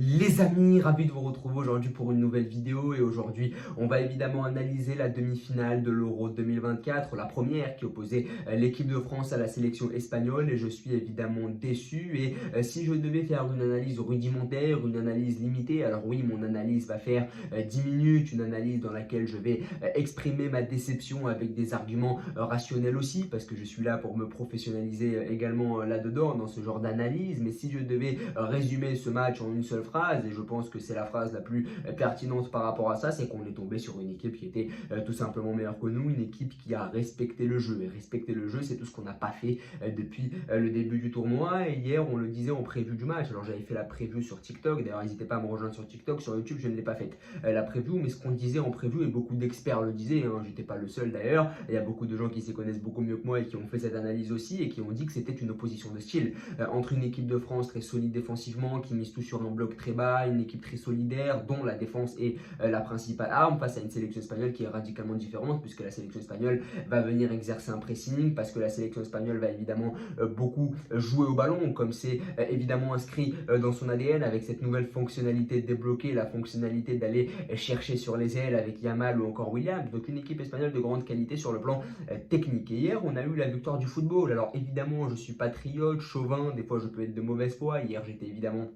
Les amis, ravi de vous retrouver aujourd'hui pour une nouvelle vidéo et aujourd'hui on va évidemment analyser la demi-finale de l'Euro 2024, la première qui opposait l'équipe de France à la sélection espagnole et je suis évidemment déçu et si je devais faire une analyse rudimentaire, une analyse limitée, alors oui mon analyse va faire 10 minutes, une analyse dans laquelle je vais exprimer ma déception avec des arguments rationnels aussi parce que je suis là pour me professionnaliser également là-dedans dans ce genre d'analyse, mais si je devais résumer ce match en une seule phrase, et je pense que c'est la phrase la plus pertinente par rapport à ça, c'est qu'on est tombé sur une équipe qui était tout simplement meilleure que nous, une équipe qui a respecté le jeu. Et respecter le jeu, c'est tout ce qu'on n'a pas fait depuis le début du tournoi. Et hier, on le disait en preview du match. Alors j'avais fait la preview sur TikTok, d'ailleurs n'hésitez pas à me rejoindre sur TikTok, sur YouTube, je ne l'ai pas faite la preview, mais ce qu'on disait en preview, et beaucoup d'experts le disaient, hein, j'étais pas le seul d'ailleurs, il y a beaucoup de gens qui s'y connaissent beaucoup mieux que moi et qui ont fait cette analyse aussi et qui ont dit que c'était une opposition de style entre une équipe de France très solide défensivement, qui mise tout sur un bloc très bas, une équipe très solidaire dont la défense est la principale arme face à une sélection espagnole qui est radicalement différente puisque la sélection espagnole va venir exercer un pressing, parce que la sélection espagnole va évidemment beaucoup jouer au ballon comme c'est évidemment inscrit dans son ADN avec cette nouvelle fonctionnalité de débloquer, la fonctionnalité d'aller chercher sur les ailes avec Yamal ou encore Williams. Donc une équipe espagnole de grande qualité sur le plan technique. Et hier on a eu la victoire du football. Alors évidemment je suis patriote, chauvin, des fois je peux être de mauvaise foi. Hier j'étais évidemment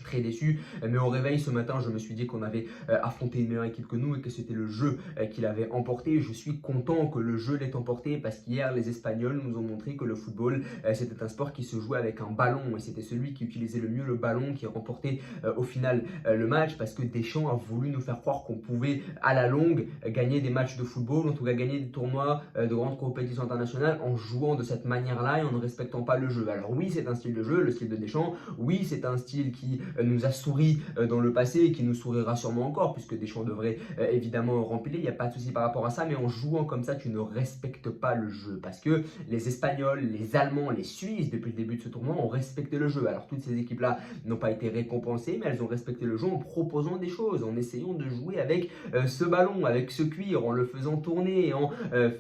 très déçu, mais au réveil ce matin je me suis dit qu'on avait affronté une meilleure équipe que nous et que c'était le jeu qui l'avait emporté. Je suis content que le jeu l'ait emporté parce qu'hier les Espagnols nous ont montré que le football c'était un sport qui se jouait avec un ballon et c'était celui qui utilisait le mieux le ballon qui remportait au final le match, parce que Deschamps a voulu nous faire croire qu'on pouvait à la longue gagner des matchs de football, en tout cas gagner des tournois de grandes compétitions internationales en jouant de cette manière là et en ne respectant pas le jeu. Alors oui c'est un style de jeu, le style de Deschamps, oui c'est un style qui nous a souri dans le passé et qui nous sourira sûrement encore puisque Deschamps devrait évidemment remplir, il n'y a pas de souci par rapport à ça, mais en jouant comme ça tu ne respectes pas le jeu parce que les Espagnols, les Allemands, les Suisses depuis le début de ce tournoi ont respecté le jeu. Alors toutes ces équipes là n'ont pas été récompensées, mais elles ont respecté le jeu en proposant des choses, en essayant de jouer avec ce ballon, avec ce cuir, en le faisant tourner, en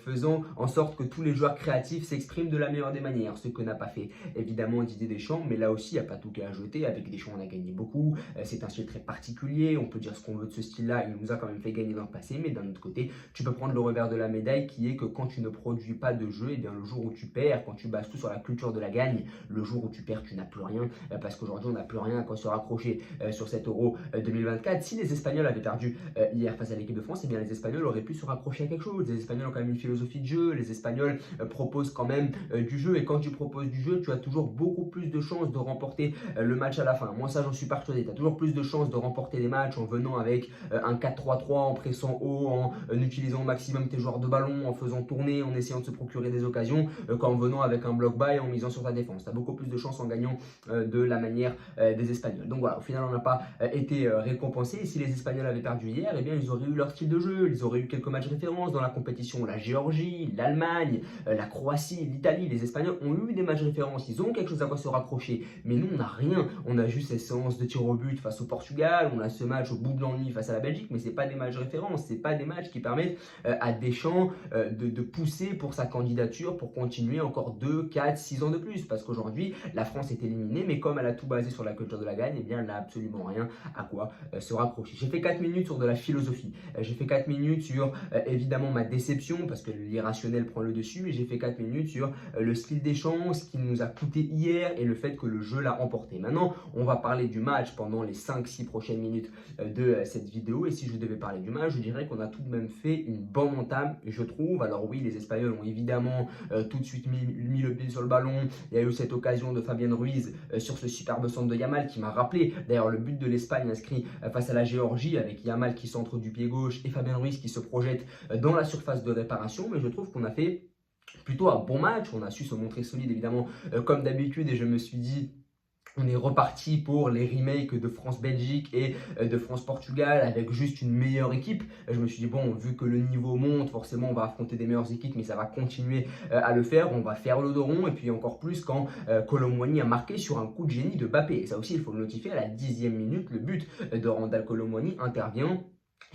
faisant en sorte que tous les joueurs créatifs s'expriment de la meilleure des manières, ce que n'a pas fait évidemment Didier Deschamps, mais là aussi il n'y a pas tout qu'à ajouter. Avec Deschamps on a gagné beaucoup, c'est un style très particulier, on peut dire ce qu'on veut de ce style là, il nous a quand même fait gagner dans le passé, mais d'un autre côté tu peux prendre le revers de la médaille qui est que quand tu ne produis pas de jeu, et bien le jour où tu perds, quand tu bases tout sur la culture de la gagne, le jour où tu perds tu n'as plus rien, parce qu'aujourd'hui on n'a plus rien à quoi se raccrocher sur cet Euro 2024. Si les Espagnols avaient perdu hier face à l'équipe de France, et bien les Espagnols auraient pu se raccrocher à quelque chose. Les Espagnols ont quand même une philosophie de jeu, les Espagnols proposent quand même du jeu, et quand tu proposes du jeu tu as toujours beaucoup plus de chances de remporter le match à la fin. Moi ça j'en suis persuadé, tu as toujours plus de chances de remporter des matchs en venant avec un 4-3-3, en pressant haut, en utilisant au maximum tes joueurs de ballon, en faisant tourner, en essayant de se procurer des occasions, qu'en venant avec un bloc bas et en misant sur ta défense. Tu as beaucoup plus de chances en gagnant de la manière des Espagnols. Donc voilà, au final on n'a pas été récompensé, et si les Espagnols avaient perdu hier, eh bien ils auraient eu leur style de jeu, ils auraient eu quelques matchs références dans la compétition, la Géorgie, l'Allemagne, la Croatie, l'Italie. Les Espagnols ont eu des matchs références, ils ont quelque chose à quoi se raccrocher, mais nous on n'a rien. On a juste ces séances de tir au but face au Portugal, on a ce match au bout de l'ennui face à la Belgique, mais c'est pas des matchs références, c'est pas des matchs qui permettent à Deschamps de pousser pour sa candidature pour continuer encore 2, 4, 6 ans de plus, parce qu'aujourd'hui la France est éliminée, mais comme elle a tout basé sur la culture de la gagne, eh bien elle n'a absolument rien à quoi se raccrocher. J'ai fait 4 minutes sur de la philosophie, j'ai fait 4 minutes sur évidemment ma déception parce que l'irrationnel prend le dessus, et j'ai fait 4 minutes sur le style Deschamps, ce qui nous a coûté hier et le fait que le jeu l'a emporté. Maintenant on va parler du match pendant les 5-6 prochaines minutes de cette vidéo, et si je devais parler du match je dirais qu'on a tout de même fait une bonne entame, je trouve. Alors oui les Espagnols ont évidemment tout de suite mis le pied sur le ballon, il y a eu cette occasion de Fabien Ruiz sur ce superbe centre de Yamal qui m'a rappelé d'ailleurs le but de l'Espagne inscrit face à la Géorgie, avec Yamal qui centre du pied gauche et Fabien Ruiz qui se projette dans la surface de réparation. Mais je trouve qu'on a fait plutôt un bon match, on a su se montrer solide évidemment comme d'habitude, et je me suis dit on est reparti pour les remakes de France-Belgique et de France-Portugal avec juste une meilleure équipe. Je me suis dit bon, vu que le niveau monte, forcément on va affronter des meilleures équipes, mais ça va continuer à le faire, on va faire le dos rond, et puis encore plus quand Kolo Muani a marqué sur un coup de génie de Mbappé. Et ça aussi il faut le notifier, à la 10e minute, le but de Randal Kolo Muani intervient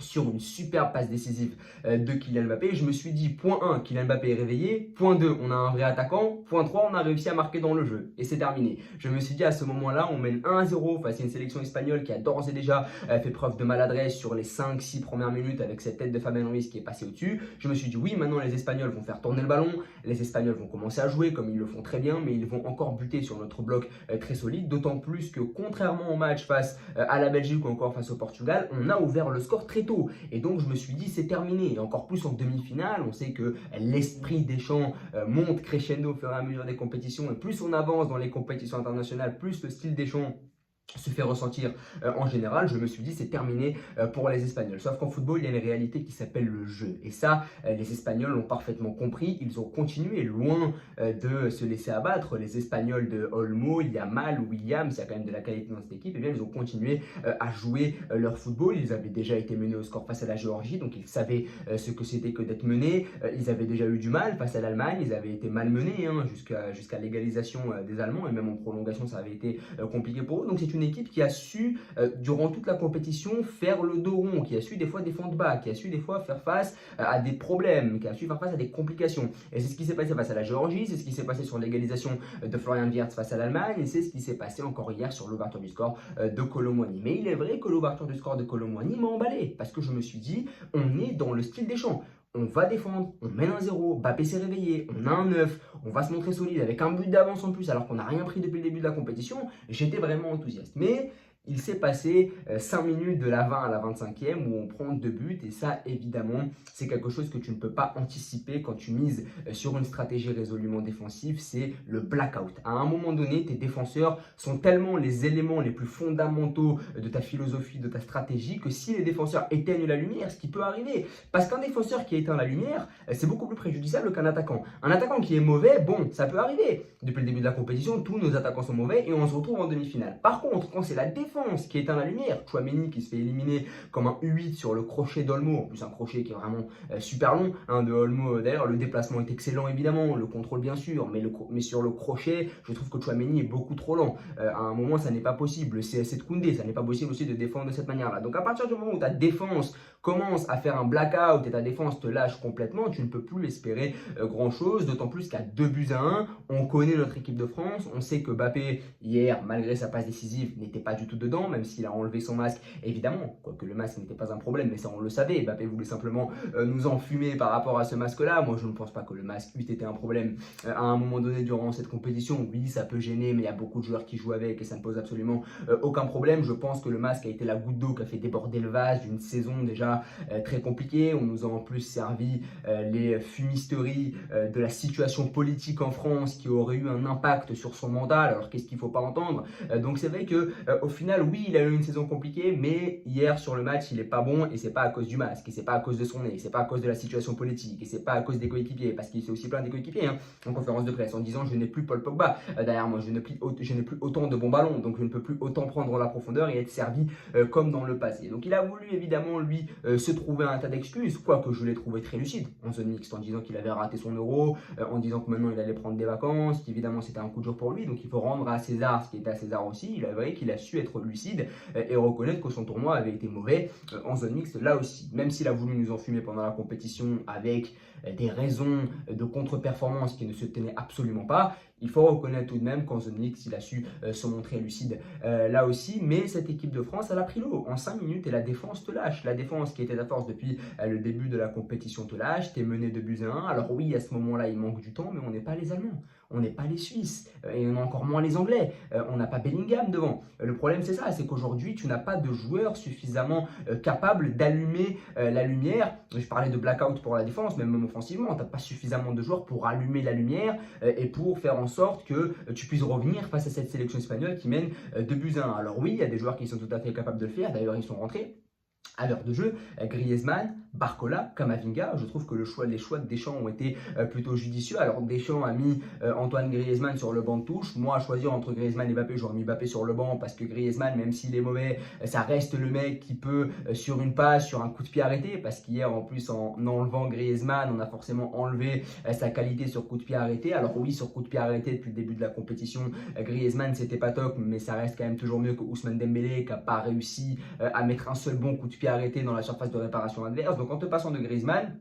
sur une superbe passe décisive de Kylian Mbappé. Je me suis dit, point 1, Kylian Mbappé est réveillé. Point 2, on a un vrai attaquant. Point 3, on a réussi à marquer dans le jeu. Et c'est terminé. Je me suis dit, à ce moment-là, on mène 1-0 face à une sélection espagnole qui a d'ores et déjà fait preuve de maladresse sur les 5-6 premières minutes avec cette tête de Fabien Ruiz qui est passée au-dessus. Je me suis dit, oui, maintenant les Espagnols vont faire tourner le ballon. Les Espagnols vont commencer à jouer comme ils le font très bien, mais ils vont encore buter sur notre bloc très solide. D'autant plus que, contrairement au match face à la Belgique ou encore face au Portugal, on a ouvert le score très tôt. Et donc, je me suis dit, c'est terminé. Et encore plus en demi-finale, on sait que l'esprit Deschamps monte crescendo au fur et à mesure des compétitions. Et plus on avance dans les compétitions internationales, plus le style Deschamps se fait ressentir en général. Je me suis dit c'est terminé pour les Espagnols. Sauf qu'en football, il y a une réalité qui s'appelle le jeu. Et ça, les Espagnols l'ont parfaitement compris. Ils ont continué loin de se laisser abattre. Les Espagnols de Olmo, Yamal, Williams, il y a quand même de la qualité dans cette équipe. Et bien, ils ont continué à jouer leur football. Ils avaient déjà été menés au score face à la Géorgie, donc ils savaient ce que c'était que d'être menés. Ils avaient déjà eu du mal face à l'Allemagne. Ils avaient été malmenés jusqu'à l'égalisation des Allemands. Et même en prolongation, ça avait été compliqué pour eux. Donc c'est une équipe qui a su, durant toute la compétition, faire le dos rond, qui a su des fois défendre bas, qui a su des fois faire face à des problèmes, qui a su faire face à des complications. Et c'est ce qui s'est passé face à la Géorgie, c'est ce qui s'est passé sur l'égalisation de Florian Wirtz face à l'Allemagne, et c'est ce qui s'est passé encore hier sur l'ouverture du score de Kolo Muani. Mais il est vrai que l'ouverture du score de Kolo Muani m'a emballé, parce que je me suis dit, on est dans le style Deschamps. On va défendre, on mène un 0, Mbappé s'est réveillé, on a un 9, on va se montrer solide avec un but d'avance en plus alors qu'on n'a rien pris depuis le début de la compétition. J'étais vraiment enthousiaste. Mais il s'est passé 5 minutes de la 20 à la 25e où on prend 2 buts et ça évidemment c'est quelque chose que tu ne peux pas anticiper quand tu mises sur une stratégie résolument défensive, c'est le blackout. À un moment donné, tes défenseurs sont tellement les éléments les plus fondamentaux de ta philosophie, de ta stratégie que si les défenseurs éteignent la lumière, ce qui peut arriver, parce qu'un défenseur qui éteint la lumière, c'est beaucoup plus préjudiciable qu'un attaquant. Un attaquant qui est mauvais, bon, ça peut arriver. Depuis le début de la compétition, tous nos attaquants sont mauvais et on se retrouve en demi-finale. Par contre, quand c'est la défense qui éteint la lumière, Tchouaméni qui se fait éliminer comme un U8 sur le crochet d'Olmo, en plus un crochet qui est vraiment super long de Olmo. D'ailleurs, le déplacement est excellent évidemment, le contrôle bien sûr, mais sur le crochet, je trouve que Tchouaméni est beaucoup trop lent. À un moment, ça n'est pas possible. C'est de Koundé, ça n'est pas possible aussi de défendre de cette manière-là. Donc à partir du moment où ta défense commence à faire un blackout et ta défense te lâche complètement, tu ne peux plus espérer grand-chose, d'autant plus qu'à 2-1, on connaît notre équipe de France, on sait que Mbappé, hier, malgré sa passe décisive, n'était pas du tout dedans, même s'il a enlevé son masque, évidemment, quoique le masque n'était pas un problème, mais ça on le savait, Mbappé voulait simplement nous enfumer par rapport à ce masque-là. Moi je ne pense pas que le masque eût été un problème à un moment donné durant cette compétition. Oui, ça peut gêner, mais il y a beaucoup de joueurs qui jouent avec et ça ne pose absolument aucun problème. Je pense que le masque a été la goutte d'eau qui a fait déborder le vase d'une saison déjà très compliquée. On nous a en plus servi les fumisteries de la situation politique en France qui aurait eu un impact sur son mandat. Alors qu'est-ce qu'il ne faut pas entendre? Donc c'est vrai que au final, oui, il a eu une saison compliquée, mais hier sur le match, il n'est pas bon et c'est pas à cause du masque, et c'est pas à cause de son nez, c'est pas à cause de la situation politique, et c'est pas à cause des coéquipiers, parce qu'il s'est aussi plaint des coéquipiers en conférence de presse en disant je n'ai plus Paul Pogba derrière moi, je n'ai plus autant de bons ballons, donc je ne peux plus autant prendre la profondeur et être servi comme dans le passé. Donc il a voulu évidemment lui se trouver un tas d'excuses, quoique je l'ai trouvé très lucide en zone mixte en disant qu'il avait raté son euro, en disant que maintenant il allait prendre des vacances, qu'évidemment c'était un coup de jour pour lui, donc il faut rendre à César ce qui est à César aussi. Il est vrai qu'il a su être lucide et reconnaître que son tournoi avait été mauvais en zone mixte là aussi, même s'il a voulu nous enfumer pendant la compétition avec des raisons de contre-performance qui ne se tenaient absolument pas. Il faut reconnaître tout de même qu'en zone mixte, il a su se montrer lucide là aussi. Mais cette équipe de France, elle a pris l'eau en 5 minutes et la défense te lâche. La défense qui était ta force depuis le début de la compétition te lâche. Tu es mené 2-1. Alors oui, à ce moment-là, il manque du temps, mais on n'est pas les Allemands. On n'est pas les Suisses et on a encore moins les Anglais. On n'a pas Bellingham devant. Le problème, c'est ça, c'est qu'aujourd'hui, tu n'as pas de joueur suffisamment capable d'allumer la lumière. Je parlais de blackout pour la défense, mais même offensivement, tu n'as pas suffisamment de joueurs pour allumer la lumière et pour faire en sorte que tu puisses revenir face à cette sélection espagnole qui mène 2-1. Alors oui, il y a des joueurs qui sont tout à fait capables de le faire. D'ailleurs, ils sont rentrés à l'heure de jeu, Griezmann, Barcola, Camavinga. Je trouve que les choix de Deschamps ont été plutôt judicieux. Alors Deschamps a mis Antoine Griezmann sur le banc de touche. Moi, à choisir entre Griezmann et Mbappé, j'aurais mis Mbappé sur le banc parce que Griezmann, même s'il est mauvais, ça reste le mec qui peut, sur une passe, sur un coup de pied arrêté, parce qu'hier, en plus, en enlevant Griezmann, on a forcément enlevé sa qualité sur coup de pied arrêté. Alors oui, sur coup de pied arrêté, depuis le début de la compétition, Griezmann, c'était pas top, mais ça reste quand même toujours mieux que Ousmane Dembélé, qui n'a pas réussi à mettre un seul bon coup de pied pied arrêté dans la surface de réparation adverse. Donc en te passant de Griezmann,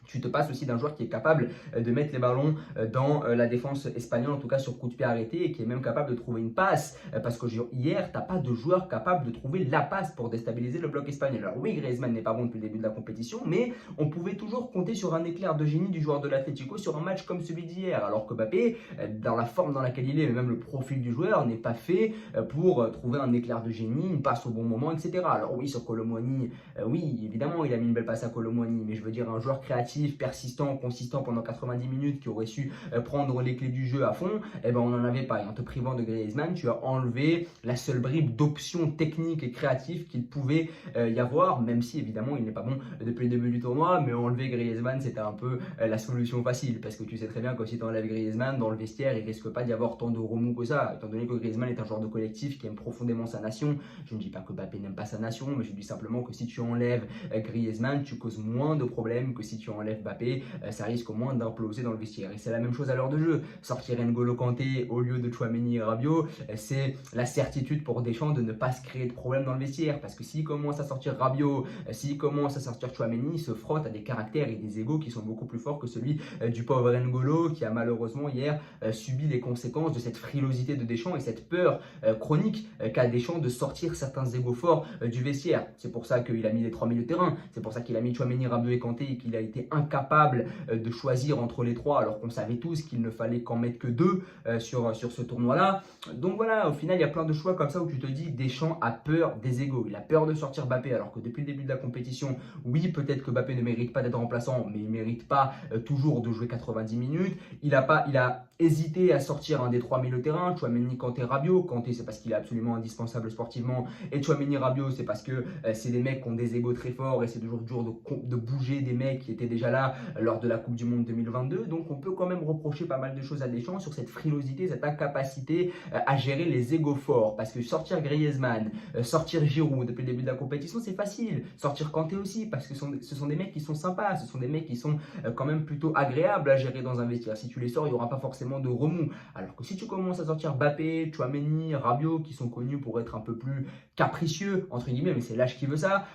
tu te passes aussi d'un joueur qui est capable de mettre les ballons dans la défense espagnole, en tout cas sur coup de pied arrêté, et qui est même capable de trouver une passe. Parce que hier, tu n'as pas de joueur capable de trouver la passe pour déstabiliser le bloc espagnol. Alors oui, Griezmann n'est pas bon depuis le début de la compétition, mais on pouvait toujours compter sur un éclair de génie du joueur de l'Atlético sur un match comme celui d'hier. Alors que Mbappé, dans la forme dans laquelle il est, mais même le profil du joueur, n'est pas fait pour trouver un éclair de génie, une passe au bon moment, etc. Alors oui, sur Kolo Muani, oui, évidemment, il a mis une belle passe à Kolo Muani, mais je veux dire un joueur créatif, persistant, consistant pendant 90 minutes, qui aurait su prendre les clés du jeu à fond, eh ben on n'en avait pas. Et en te privant de Griezmann, tu as enlevé la seule bribe d'options techniques et créatives qu'il pouvait y avoir, même si évidemment il n'est pas bon depuis le début du tournoi, mais enlever Griezmann, c'était un peu la solution facile, parce que tu sais très bien que si tu enlèves Griezmann dans le vestiaire, il risque pas d'y avoir tant de remous que ça, étant donné que Griezmann est un joueur de collectif qui aime profondément sa nation. Je ne dis pas que Mbappé n'aime pas sa nation, mais je dis simplement que si tu enlèves Griezmann, tu causes moins de problèmes que si tu enlèves Mbappé, ça risque au moins d'imploser dans le vestiaire. Et c'est la même chose à l'heure de jeu. Sortir N'Golo Kanté au lieu de Tchouaméni et Rabiot, c'est la certitude pour Deschamps de ne pas se créer de problème dans le vestiaire. Parce que s'il commence à sortir Rabiot, s'il commence à sortir Tchouaméni, il se frotte à des caractères et des égos qui sont beaucoup plus forts que celui du pauvre N'Golo, qui a malheureusement hier subi les conséquences de cette frilosité de Deschamps et cette peur chronique qu'a Deschamps de sortir certains égos forts du vestiaire. C'est pour ça qu'il a mis les 3 milieux de terrain, c'est pour ça qu'il a mis Tchouaméni, Rabiot et Kanté, et qu'il a été incapable de choisir entre les trois, alors qu'on savait tous qu'il ne fallait qu'en mettre que 2 sur ce tournoi-là. Donc voilà, au final, il y a plein de choix comme ça où tu te dis Deschamps a peur des égos. Il a peur de sortir Mbappé, alors que depuis le début de la compétition, oui, peut-être que Mbappé ne mérite pas d'être remplaçant, mais il ne mérite pas toujours de jouer 90 minutes. Il a hésité à sortir un des 3 milieux de terrain, Tchouaméni, Kanté, Rabiot. Kanté, c'est parce qu'il est absolument indispensable sportivement, et Tchouaméni, Rabiot, c'est parce que c'est des mecs qui ont des égos très forts, et c'est toujours dur de bouger des mecs qui étaient déjà là lors de la Coupe du Monde 2022. Donc on peut quand même reprocher pas mal de choses à Deschamps sur cette frilosité, cette incapacité à gérer les égos forts. Parce que sortir Griezmann, sortir Giroud depuis le début de la compétition, c'est facile. Sortir Kanté aussi, parce que ce sont des mecs qui sont sympas, ce sont des mecs qui sont quand même plutôt agréables à gérer dans un vestiaire. Si tu les sors, il n'y aura pas forcément de remous. Alors que si tu commences à sortir Mbappé, Tchouaméni, Rabiot, qui sont connus pour être un peu plus capricieux, entre guillemets, mais c'est l'âge qui veut ça,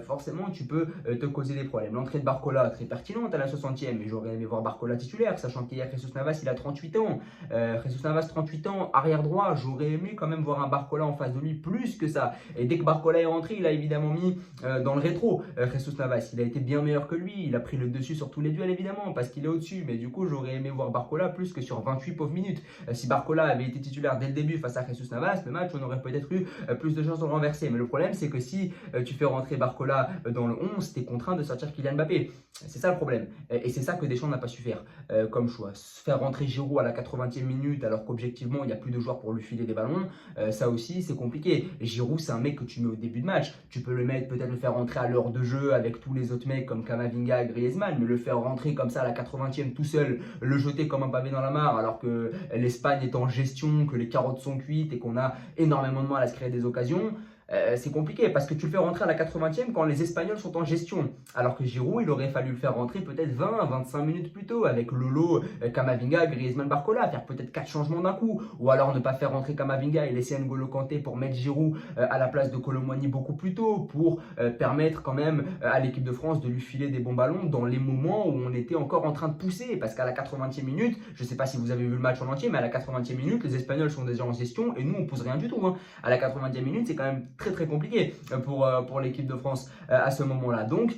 forcément tu peux te causer des problèmes. L'entrée de Barcola, très pertinente à la 60e, mais j'aurais aimé voir Barcola titulaire, sachant qu'hier Jesus Navas il a 38 ans. Jesus Navas 38 ans, arrière droit, j'aurais aimé quand même voir un Barcola en face de lui plus que ça. Et dès que Barcola est rentré, il a évidemment mis dans le rétro Jesus Navas. Il a été bien meilleur que lui, il a pris le dessus sur tous les duels évidemment, parce qu'il est au-dessus, mais du coup j'aurais aimé voir Barcola plus que sur 28 pauvres minutes. Si Barcola avait été titulaire dès le début face à Jesus Navas, le match on aurait peut-être eu plus de chances de le renverser. Mais le problème c'est que si tu fais rentrer Barcola dans le 11, tu es contraint de sortir Kylian Mbappé. C'est ça le problème. Et c'est ça que Deschamps n'a pas su faire comme choix. Faire rentrer Giroud à la 80e minute alors qu'objectivement il n'y a plus de joueurs pour lui filer des ballons, ça aussi c'est compliqué. Giroud c'est un mec que tu mets au début de match. Tu peux le mettre, peut-être le faire rentrer à l'heure de jeu avec tous les autres mecs comme Camavinga, Griezmann, mais le faire rentrer comme ça à la 80e tout seul, le jeter comme un pavé dans la mare alors que l'Espagne est en gestion, que les carottes sont cuites et qu'on a énormément de mal à se créer des occasions. C'est compliqué parce que tu le fais rentrer à la 80e quand les Espagnols sont en gestion. Alors que Giroud, il aurait fallu le faire rentrer peut-être 20-25 minutes plus tôt avec Lolo, Camavinga, Griezmann, Barcola, faire peut-être 4 changements d'un coup. Ou alors ne pas faire rentrer Camavinga et laisser N'Golo Kanté pour mettre Giroud à la place de Kolo Muani beaucoup plus tôt pour permettre quand même à l'équipe de France de lui filer des bons ballons dans les moments où on était encore en train de pousser. Parce qu'à la 80e minute, je ne sais pas si vous avez vu le match en entier, mais à la 80e minute, les Espagnols sont déjà en gestion et nous on pousse rien du tout. À la 90e minute, c'est quand même très compliqué pour l'équipe de France à ce moment-là. Donc,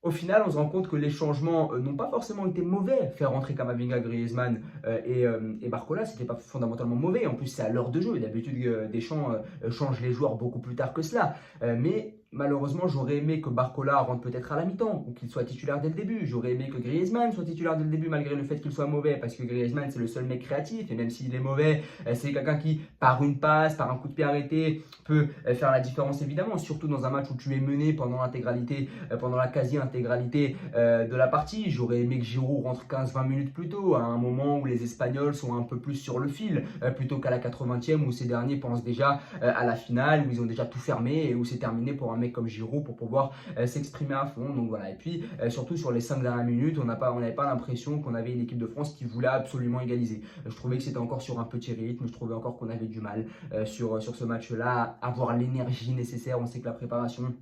au final, on se rend compte que les changements n'ont pas forcément été mauvais. Faire rentrer Camavinga, Griezmann et Barcola, c'était pas fondamentalement mauvais. En plus, c'est à l'heure de jeu. D'habitude, Deschamps change les joueurs beaucoup plus tard que cela. Mais malheureusement, j'aurais aimé que Barcola rentre peut-être à la mi-temps ou qu'il soit titulaire dès le début. J'aurais aimé que Griezmann soit titulaire dès le début malgré le fait qu'il soit mauvais parce que Griezmann, c'est le seul mec créatif et même s'il est mauvais, c'est quelqu'un qui, par une passe, par un coup de pied arrêté, peut faire la différence évidemment, surtout dans un match où tu es mené pendant l'intégralité, pendant la quasi-intégralité de la partie. J'aurais aimé que Giroud rentre 15-20 minutes plus tôt, à un moment où les Espagnols sont un peu plus sur le fil, plutôt qu'à la 80e où ces derniers pensent déjà à la finale, où ils ont déjà tout fermé et où c'est terminé pour un mec comme Giroud pour pouvoir s'exprimer à fond. Donc voilà. Et puis surtout sur les 5 dernières minutes, on n'avait pas l'impression qu'on avait une équipe de France qui voulait absolument égaliser. Je trouvais que c'était encore sur un petit rythme, je trouvais encore qu'on avait du mal sur ce match-là, avoir l'énergie nécessaire. On sait que la préparation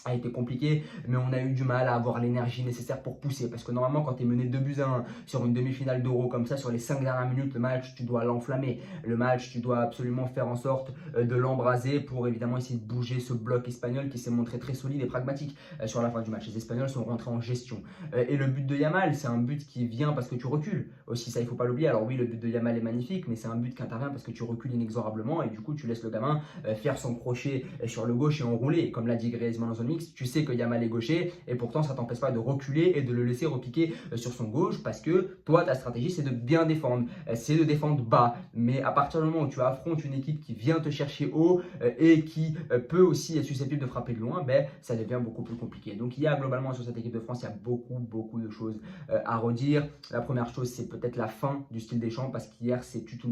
a été compliqué, mais on a eu du mal à avoir l'énergie nécessaire pour pousser. Parce que normalement, quand tu es mené 2-1 sur une demi-finale d'Euro comme ça, sur les 5 dernières minutes, le match, tu dois l'enflammer. Le match, tu dois absolument faire en sorte de l'embraser pour évidemment essayer de bouger ce bloc espagnol qui s'est montré très solide et pragmatique sur la fin du match. Les Espagnols sont rentrés en gestion. Et le but de Yamal, c'est un but qui vient parce que tu recules. Aussi, ça, il ne faut pas l'oublier. Alors oui, le but de Yamal est magnifique, mais c'est un but qui intervient parce que tu recules inexorablement et du coup, tu laisses le gamin faire son crochet sur le gauche et enrouler. Comme l'a dit Griezmann dans son mix, tu sais que Yamal est gaucher et pourtant ça t'empêche pas de reculer et de le laisser repiquer sur son gauche parce que toi ta stratégie c'est de bien défendre, c'est de défendre bas, mais à partir du moment où tu affrontes une équipe qui vient te chercher haut et qui peut aussi être susceptible de frapper de loin, ben, ça devient beaucoup plus compliqué. Donc il y a globalement sur cette équipe de France, il y a beaucoup de choses à redire. La première chose c'est peut-être la fin du style Deschamps parce qu'hier c'est toute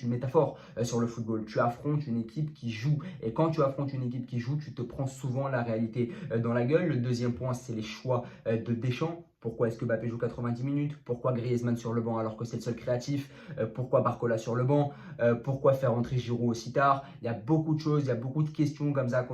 une métaphore sur le football. Tu affrontes une équipe qui joue et quand tu affrontes une équipe qui joue, tu te prends souvent la réalité dans la gueule. Le deuxième point, c'est les choix de Deschamps. Pourquoi est-ce que Mbappé joue 90 minutes? Pourquoi Griezmann sur le banc alors que c'est le seul créatif? Pourquoi Barcola sur le banc? Pourquoi faire entrer Giroud aussi tard? Il y a beaucoup de choses, il y a beaucoup de questions comme ça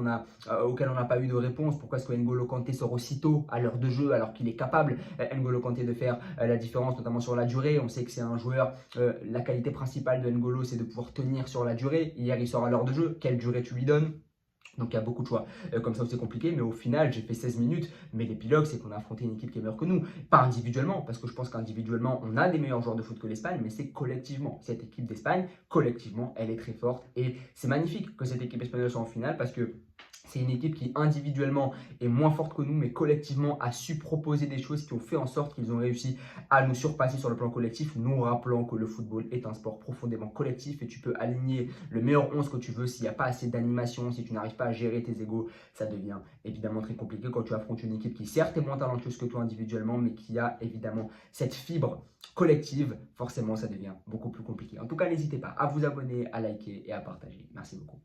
auxquelles on n'a pas eu de réponse. Pourquoi est-ce que N'Golo Kanté sort aussitôt à l'heure de jeu alors qu'il est capable, N'Golo Kanté, de faire la différence, notamment sur la durée? On sait que c'est un joueur, la qualité principale de N'Golo, c'est de pouvoir tenir sur la durée. Hier, il sort à l'heure de jeu. Quelle durée tu lui donnes? Donc il y a beaucoup de choix comme ça où c'est compliqué, mais au final j'ai fait 16 minutes, mais l'épilogue c'est qu'on a affronté une équipe qui est meilleure que nous, pas individuellement, parce que je pense qu'individuellement on a des meilleurs joueurs de foot que l'Espagne, mais c'est collectivement, cette équipe d'Espagne, collectivement elle est très forte et c'est magnifique que cette équipe espagnole soit en finale parce que c'est une équipe qui individuellement est moins forte que nous, mais collectivement a su proposer des choses qui ont fait en sorte qu'ils ont réussi à nous surpasser sur le plan collectif, nous rappelant que le football est un sport profondément collectif et tu peux aligner le meilleur 11 que tu veux. S'il n'y a pas assez d'animation, si tu n'arrives pas à gérer tes égos, ça devient évidemment très compliqué quand tu affrontes une équipe qui certes est moins talentueuse que toi individuellement, mais qui a évidemment cette fibre collective. Forcément, ça devient beaucoup plus compliqué. En tout cas, n'hésitez pas à vous abonner, à liker et à partager. Merci beaucoup.